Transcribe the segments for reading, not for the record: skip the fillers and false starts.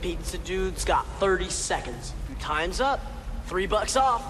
Pizza dude's got 30 seconds. Your time's up. $3 off.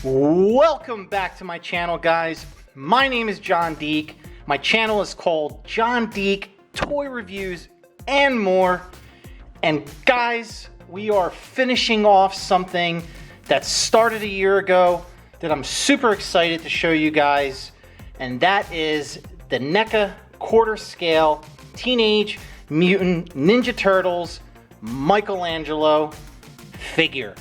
Welcome back to my channel, guys. My name is John Deak. My channel is called John Deak Toy Reviews and More. And guys, we are finishing off something that started a year ago that I'm super excited to show you guys. And that is the Neca quarter scale Teenage Mutant Ninja Turtles Michelangelo figure.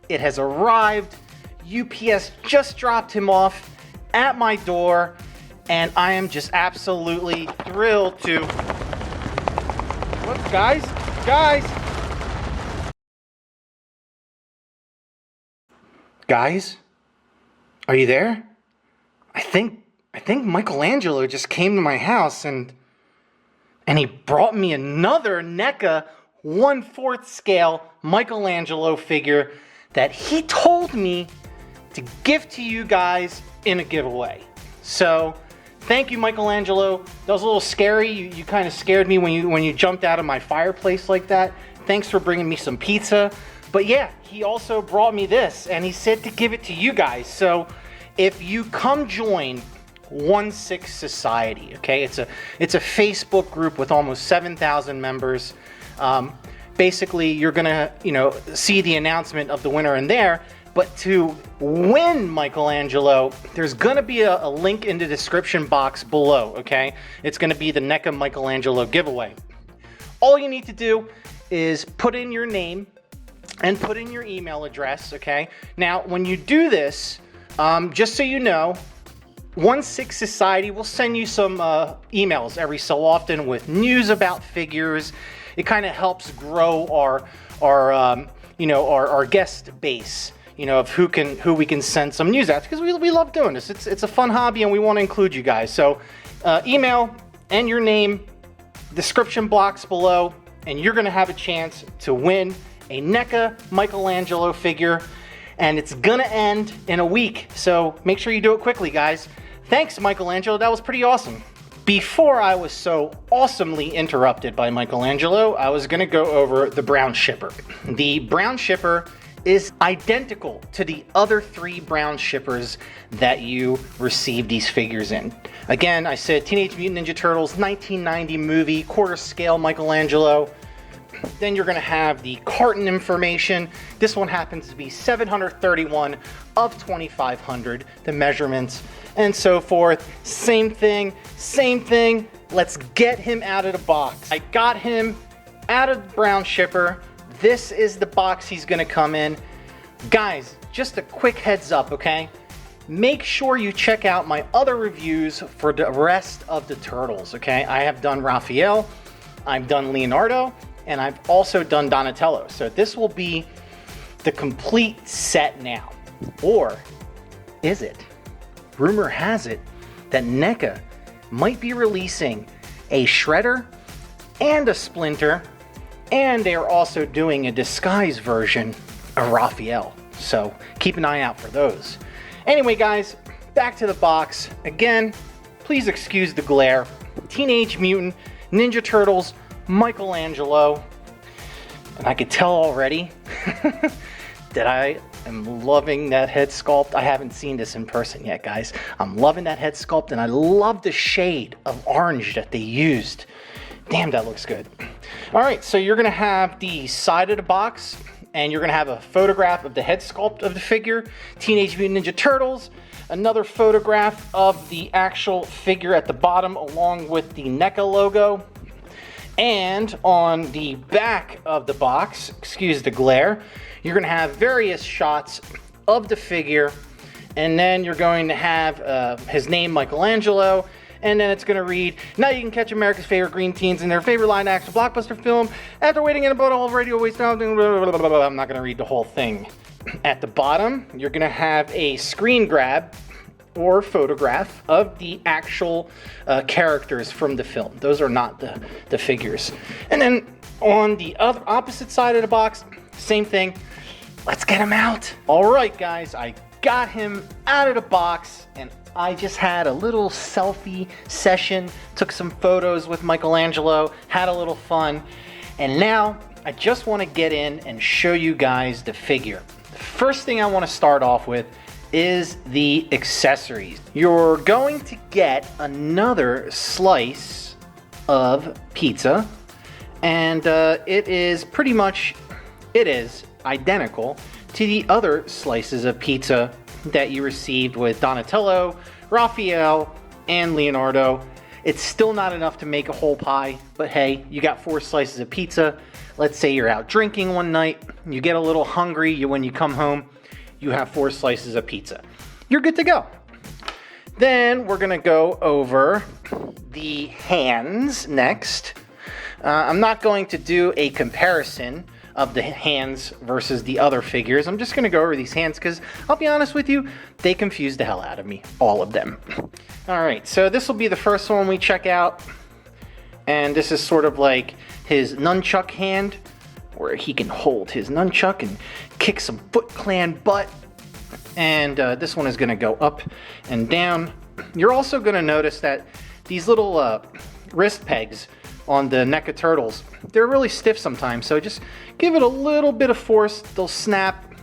It has arrived. UPS just dropped him off at my door, and I am just absolutely thrilled to... What, guys? Guys? Are you there? I think Michelangelo just came to my house and he brought me another NECA 1/4 scale Michelangelo figure that he told me to give to you guys in a giveaway. So thank you, Michelangelo. That was a little scary. You kind of scared me when you jumped out of my fireplace like that. Thanks for bringing me some pizza. But yeah, he also brought me this, and he said to give it to you guys. So if you come join 1/6 Society, okay, it's a Facebook group with almost 7,000 members. Basically, you're gonna see the announcement of the winner in there. But to win Michelangelo, there's gonna be a link in the description box below, okay? It's gonna be the NECA Michelangelo giveaway. All you need to do is put in your name and put in your email address, okay? Now, when you do this, just so you know, 1/6 Society will send you some emails every so often with news about figures. It kind of helps grow our guest base. Of who we can send some news out, because we love doing this. It's a fun hobby, and we want to include you guys. So email and your name, description box below, and you're gonna have a chance to win a NECA Michelangelo figure, and it's gonna end in a week. So make sure you do it quickly, guys. Thanks, Michelangelo. That was pretty awesome. Before I was so awesomely interrupted by Michelangelo, I was gonna go over the brown shipper. The brown shipper is identical to the other 3 brown shippers that you receive these figures in. Again, I said Teenage Mutant Ninja Turtles 1990 movie, quarter scale Michelangelo. Then you're gonna have the carton information. This one happens to be 731 of 2,500, the measurements and so forth. Same thing. Let's get him out of the box. I got him out of the brown shipper. This is the box he's gonna come in. Guys, just a quick heads up, okay? Make sure you check out my other reviews for the rest of the turtles, okay? I have done Raphael, I've done Leonardo, and I've also done Donatello. So this will be the complete set now. Or is it? Rumor has it that NECA might be releasing a Shredder and a Splinter, and they are also doing a disguise version of Raphael. So keep an eye out for those. Anyway, guys, back to the box. Again, please excuse the glare. Teenage Mutant Ninja Turtles Michelangelo. And I could tell already that I am loving that head sculpt. I haven't seen this in person yet, guys. I'm loving that head sculpt, and I love the shade of orange that they used. Damn, that looks good. All right, so you're gonna have the side of the box, and you're gonna have a photograph of the head sculpt of the figure, Teenage Mutant Ninja Turtles, another photograph of the actual figure at the bottom, along with the NECA logo. And on the back of the box, excuse the glare, you're gonna have various shots of the figure, and then you're going to have his name, Michelangelo, and then it's going to read, now you can catch America's favorite green teens in their favorite live action blockbuster film after waiting in a bottle of radio waste. I'm not going to read the whole thing. At the bottom, you're going to have a screen grab or photograph of the actual characters from the film. Those are not the figures. And then on the other opposite side of the box, same thing. Let's get them out. All right, guys, I got him out of the box, and I just had a little selfie session, took some photos with Michelangelo, had a little fun, and now I just want to get in and show you guys the figure. The first thing I want to start off with is the accessories. You're going to get another slice of pizza, and it is identical to the other slices of pizza that you received with Donatello, Raphael, and Leonardo. It's still not enough to make a whole pie, but hey, you got 4 slices of pizza. Let's say you're out drinking one night, you get a little hungry, when you come home, you have 4 slices of pizza. You're good to go. Then we're gonna go over the hands next. I'm not going to do a comparison of the hands versus the other figures. I'm just gonna go over these hands because I'll be honest with you, they confuse the hell out of me, all of them. All right, so this will be the first one we check out. And this is sort of like his nunchuck hand, where he can hold his nunchuck and kick some Foot Clan butt. And this one is gonna go up and down. You're also gonna notice that these little wrist pegs on the Neca turtles, they're really stiff sometimes, so just give it a little bit of force, they'll snap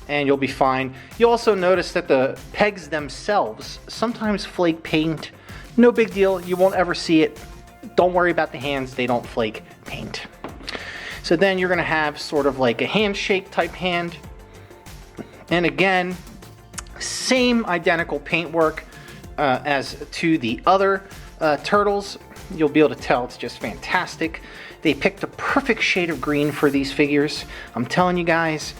and you'll be fine. You'll also notice that the pegs themselves sometimes flake paint. No big deal, you won't ever see it. Don't worry about the hands, they don't flake paint. So then you're gonna have sort of like a handshake type hand. And again, same identical paintwork as to the other turtles. You'll be able to tell it's just fantastic. They picked a perfect shade of green for these figures. I'm telling you guys,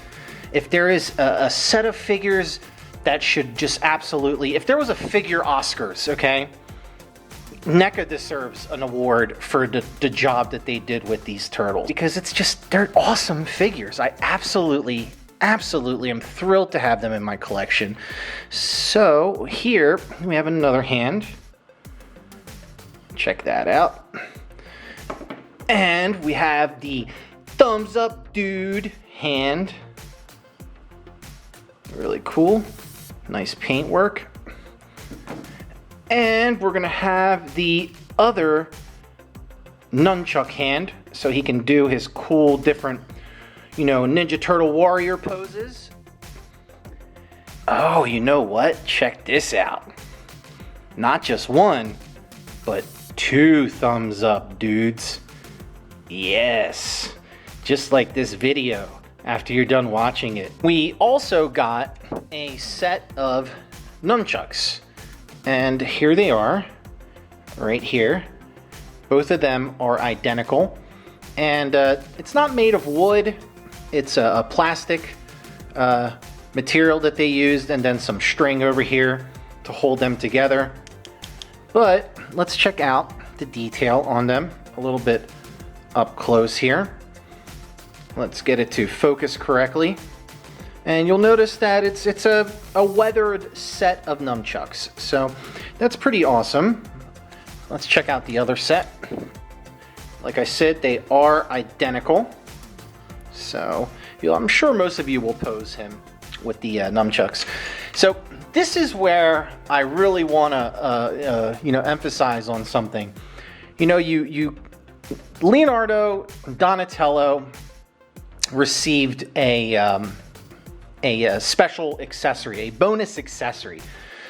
if there is a set of figures that should just absolutely, if there was a figure Oscars, okay, Neca deserves an award for the job that they did with these turtles, because it's just, they're awesome figures. I absolutely am thrilled to have them in my collection. So here we have another hand. Check that out. And we have the thumbs up dude hand. Really cool. Nice paintwork. And we're gonna have the other nunchuck hand, so he can do his cool different, Ninja Turtle warrior poses. Oh, you know what? Check this out. Not just one, but 2 thumbs up dudes. Yes, just like this video after you're done watching it. We also got a set of nunchucks, and here they are right here. Both of them are identical, and it's not made of wood. It's a plastic material that they used, and then some string over here to hold them together. But let's check out the detail on them a little bit up close here. Let's get it to focus correctly. And you'll notice that it's a weathered set of nunchucks. So that's pretty awesome. Let's check out the other set. Like I said, they are identical. So I'm sure most of you will pose him with the nunchucks. So this is where I really want to, emphasize on something. Leonardo, Donatello received a special accessory, a bonus accessory.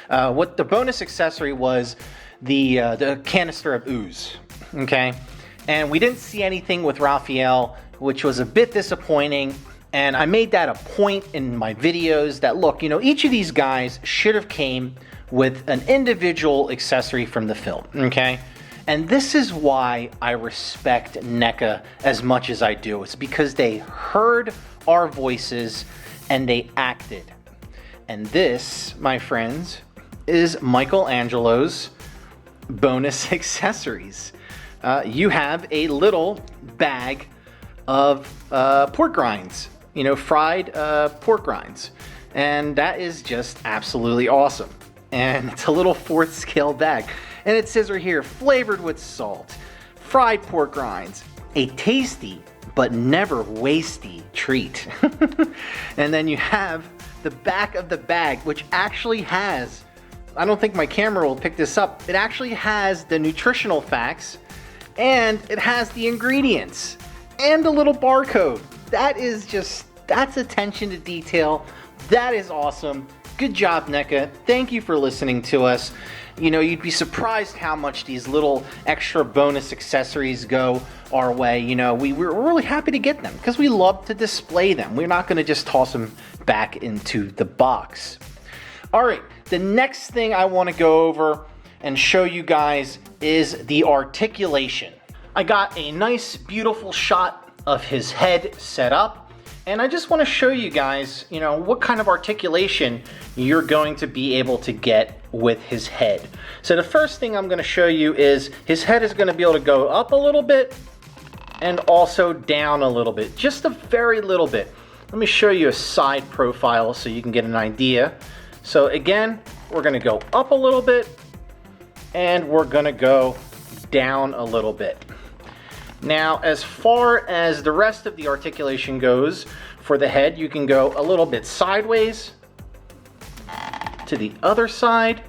What the bonus accessory was, the Canister of Ooze. Okay, and we didn't see anything with Raphael, which was a bit disappointing. And I made that a point in my videos that, look, each of these guys should have came with an individual accessory from the film, okay? And this is why I respect Neca as much as I do. It's because they heard our voices and they acted. And this, my friends, is Michelangelo's bonus accessories. You have a little bag of pork rinds. Fried pork rinds. And that is just absolutely awesome. And it's a little 4th scale bag. And it says right here, flavored with salt, fried pork rinds, a tasty but never wasty treat. And then you have the back of the bag, which actually has, I don't think my camera will pick this up, it actually has the nutritional facts, and it has the ingredients, and a little barcode. That is just, that's attention to detail. That is awesome. Good job, Neca. Thank you for listening to us. You know, you'd be surprised how much these little extra bonus accessories go our way. You know, we're really happy to get them because we love to display them. We're not going to just toss them back into the box. All right, the next thing I want to go over and show you guys is the articulation. I got a nice, beautiful shot of his head set up. And I just want to show you guys, you know, what kind of articulation you're going to be able to get with his head. So the first thing I'm going to show you is his head is going to be able to go up a little bit and also down a little bit, just a very little bit. Let me show you a side profile so you can get an idea. So again, we're going to go up a little bit and we're going to go down a little bit. Now, as far as the rest of the articulation goes for the head, you can go a little bit sideways to the other side,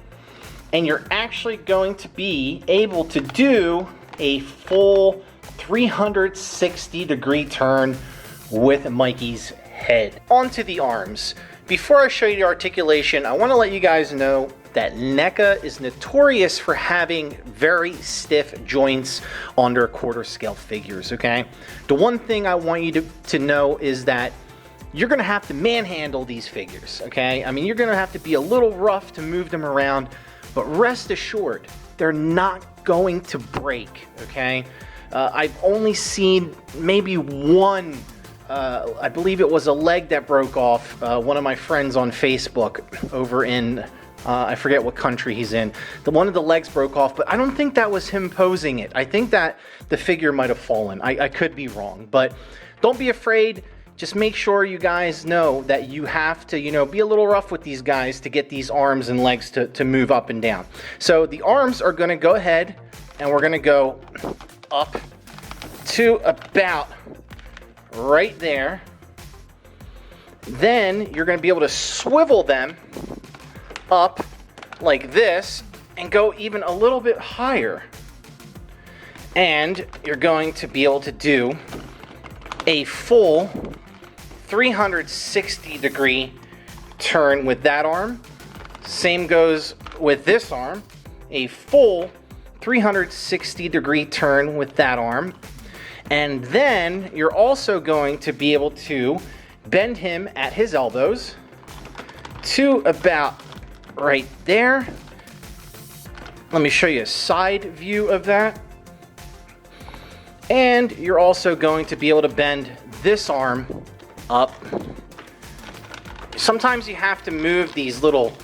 and you're actually going to be able to do a full 360-degree turn with Mikey's head. Onto the arms. Before I show you the articulation, I want to let you guys know that Neca is notorious for having very stiff joints on their quarter scale figures, okay? The one thing I want you to know is that you're gonna have to manhandle these figures, okay? I mean, you're gonna have to be a little rough to move them around, but rest assured, they're not going to break, okay? I've only seen maybe one, I believe it was a leg that broke off, one of my friends on Facebook over in, I forget what country he's in. One of the legs broke off, but I don't think that was him posing it. I think that the figure might have fallen. I could be wrong, but don't be afraid. Just make sure you guys know that you have to, you know, be a little rough with these guys to get these arms and legs to move up and down. So the arms are going to go ahead and we're going to go up to about right there. Then you're going to be able to swivel them up like this and go even a little bit higher, and you're going to be able to do a full 360-degree turn with that arm. Same goes with this arm, a full 360-degree turn with that arm, and then you're also going to be able to bend him at his elbows to about right there. Let me show you a side view of that. And you're also going to be able to bend this arm up. Sometimes you have to move these little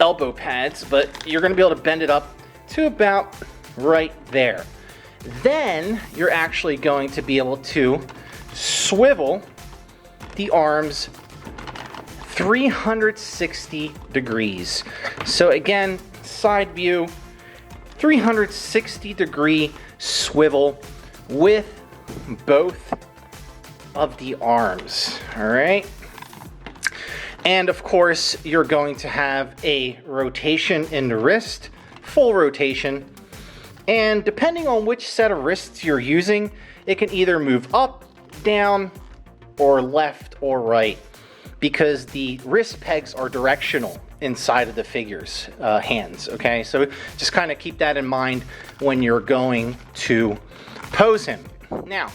elbow pads, but you're going to be able to bend it up to about right there. Then you're actually going to be able to swivel the arms 360 degrees. So again, side view, 360-degree swivel with both of the arms. All right. And of course, you're going to have a rotation in the wrist, full rotation. And depending on which set of wrists you're using, it can either move up, down, or left or right, because the wrist pegs are directional inside of the figure's hands, okay? So just kind of keep that in mind when you're going to pose him. Now,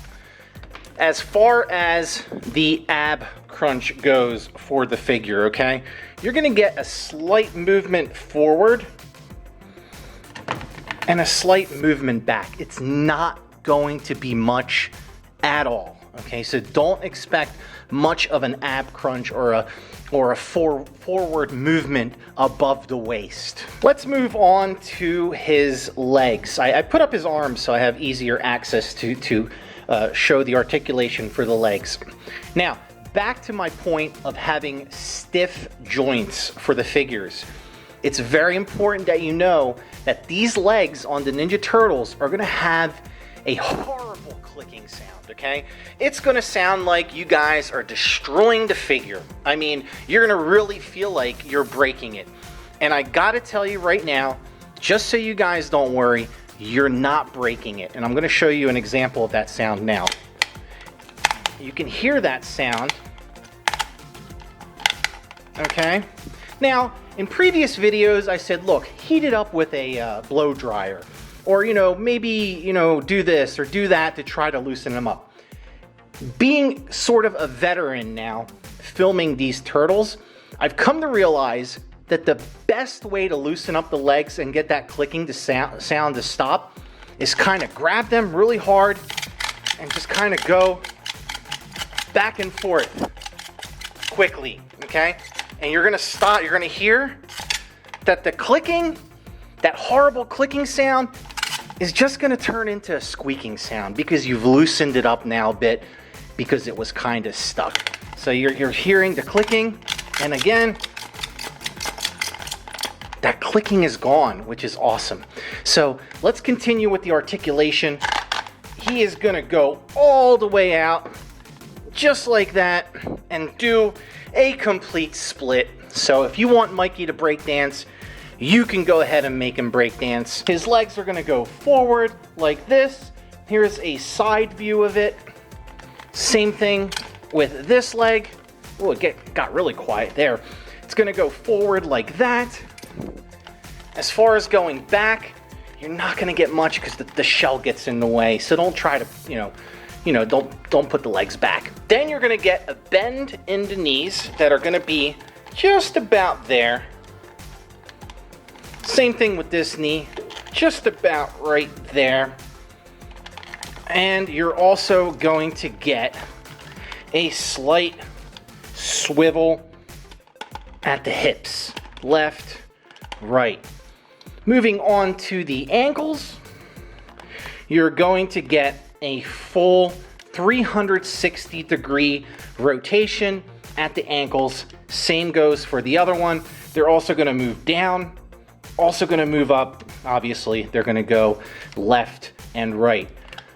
as far as the ab crunch goes for the figure, okay, you're gonna get a slight movement forward and a slight movement back. It's not going to be much at all, okay? So don't expect much of an ab crunch or a forward movement above the waist. Let's move on to his legs. I put up his arms so I have easier access to show the articulation for the legs. Now, back to my point of having stiff joints for the figures. It's very important that you know that these legs on the Ninja Turtles are gonna have a horrible clip clicking sound, okay? It's gonna sound like you guys are destroying the figure. I mean, you're gonna really feel like you're breaking it. And I gotta tell you right now, just so you guys don't worry, you're not breaking it. And I'm gonna show you an example of that sound now. You can hear that sound, okay? Now, in previous videos, I said, look, heat it up with a blow dryer. Or, maybe, do this or do that to try to loosen them up. Being sort of a veteran now, filming these turtles, I've come to realize that the best way to loosen up the legs and get that clicking to sound to stop is kind of grab them really hard and just kind of go back and forth quickly, okay? And you're gonna hear that the clicking, that horrible clicking sound, is just gonna turn into a squeaking sound because you've loosened it up now a bit because it was kind of stuck. So you're hearing the clicking, and again, that clicking is gone, which is awesome. So let's continue with the articulation. He is gonna go all the way out, just like that, and do a complete split. So if you want Mikey to break dance, you can go ahead and make him break dance. His legs are gonna go forward like this. Here's a side view of it. Same thing with this leg. Oh, it got really quiet there. It's gonna go forward like that. As far as going back, you're not gonna get much because the shell gets in the way. So don't try to, don't put the legs back. Then you're gonna get a bend in the knees that are gonna be just about there. Same thing with this knee, just about right there. And you're also going to get a slight swivel at the hips, left, right. Moving on to the ankles, you're going to get a full 360-degree rotation at the ankles. Same goes for the other one. They're also going to move down, also going to move up. Obviously, they're going to go left and right.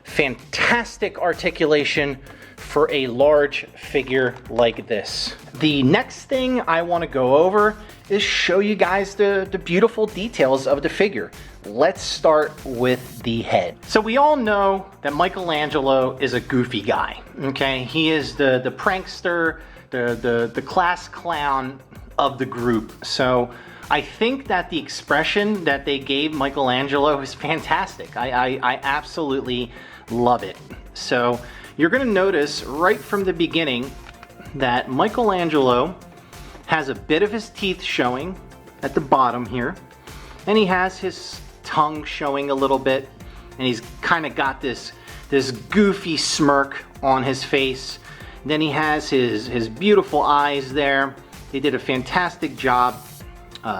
Fantastic articulation for a large figure like this. The next thing I want to go over is show you guys the beautiful details of the figure. Let's start with the head. So we all know that Michelangelo is a goofy guy, okay? He is the prankster, the class clown of the group. So I think that the expression that they gave Michelangelo is fantastic. I absolutely love it. So you're gonna notice right from the beginning that Michelangelo has a bit of his teeth showing at the bottom here, and he has his tongue showing a little bit, and he's kind of got this goofy smirk on his face. Then he has his beautiful eyes there. They did a fantastic job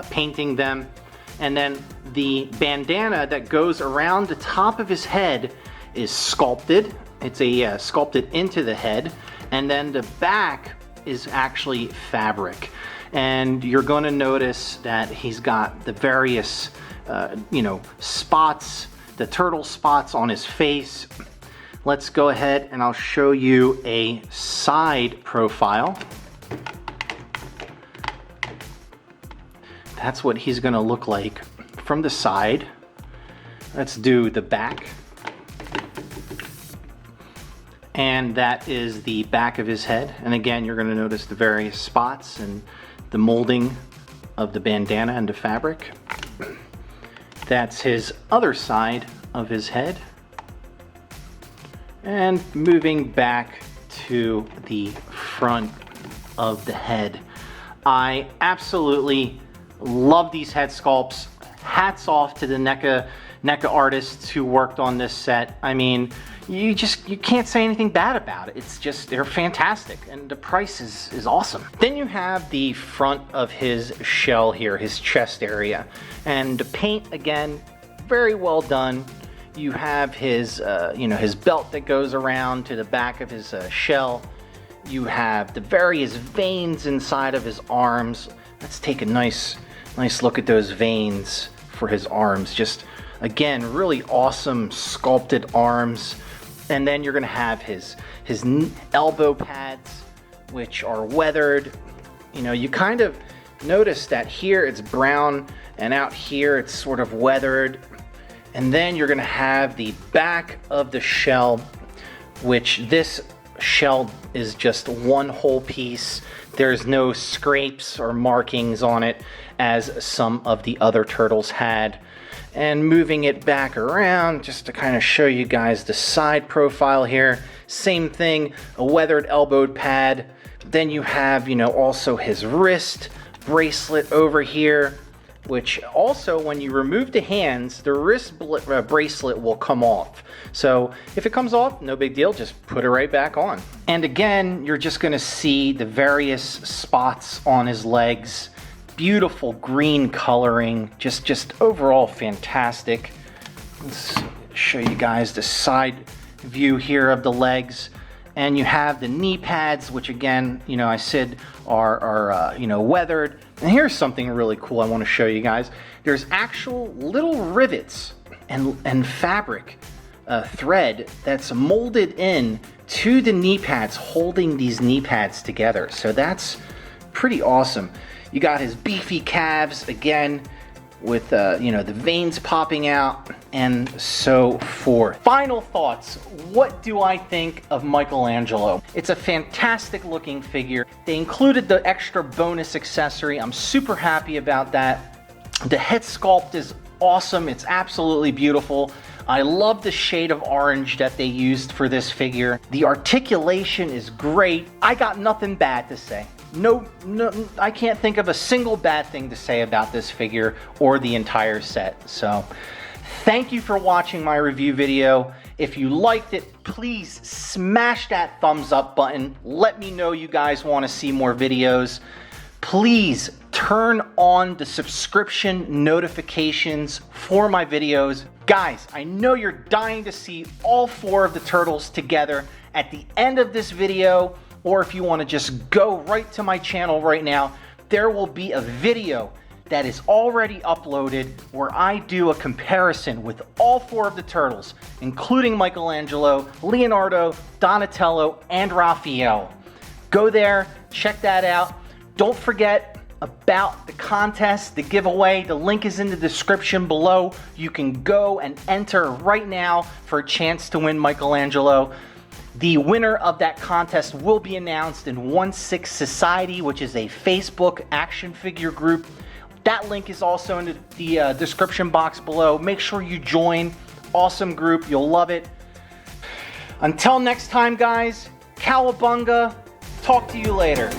painting them. And then the bandana that goes around the top of his head is sculpted. It's sculpted into the head, and then the back is actually fabric. And you're going to notice that he's got the various spots, the turtle spots on his face. Let's go ahead and I'll show you a side profile. That's what he's going to look like from the side. Let's do the back. And that is the back of his head. And again, you're going to notice the various spots and the molding of the bandana and the fabric. That's his other side of his head. And moving back to the front of the head. I absolutely love these head sculpts. Hats off to the Neca artists who worked on this set. I mean, you can't say anything bad about it. It's just, they're fantastic, and the price is awesome. Then you have the front of his shell here, his chest area, and the paint, again, very well done. You have his his belt that goes around to the back of his shell. You have the various veins inside of his arms. Let's take a nice look at those veins for his arms. Just, again, really awesome sculpted arms. And then you're going to have his elbow pads, which are weathered. You know, you kind of notice that here it's brown and out here it's sort of weathered. And then you're going to have the back of the shell, which this shell is just one whole piece. There's no scrapes or markings on it as some of the other turtles had. And moving it back around just to kind of show you guys the side profile here. Same thing, a weathered elbowed pad. Then you have, you know, also his wrist bracelet over here, which also when you remove the hands, the wrist bracelet will come off. So if it comes off, no big deal, just put it right back on. And again, you're just gonna see the various spots on his legs. Beautiful green coloring, just overall fantastic. Let's show you guys the side view here of the legs. And you have the knee pads, which again, you know, I said are you know, weathered. And here's something really cool I want to show you guys. There's actual little rivets and fabric thread that's molded in to the knee pads, holding these knee pads together. So that's pretty awesome. You got his beefy calves again with you know, the veins popping out and so forth. Final thoughts. What do I think of Michelangelo? It's a fantastic looking figure. They included the extra bonus accessory. I'm super happy about that. The head sculpt is awesome. It's absolutely beautiful. I love the shade of orange that they used for this figure. The articulation is great. I got nothing bad to say. No, I can't think of a single bad thing to say about this figure or the entire set. So thank you for watching my review video. If you liked it, please smash that thumbs up button. Let me know you guys want to see more videos. Please turn on the subscription notifications for my videos. Guys, I know you're dying to see all 4 of the turtles together. At the end of this video, or if you want to just go right to my channel right now, there will be a video that is already uploaded where I do a comparison with all 4 of the turtles, including Michelangelo, Leonardo, Donatello, and Raphael. Go there, check that out. Don't forget about the contest, the giveaway. The link is in the description below. You can go and enter right now for a chance to win Michelangelo. The winner of that contest will be announced in 1/6 Society, which is a Facebook action figure group. That link is also in the description box below. Make sure you join. Awesome group. You'll love it. Until next time, guys, cowabunga. Talk to you later.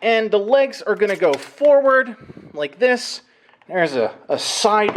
And the legs are going to go forward like this. There's a side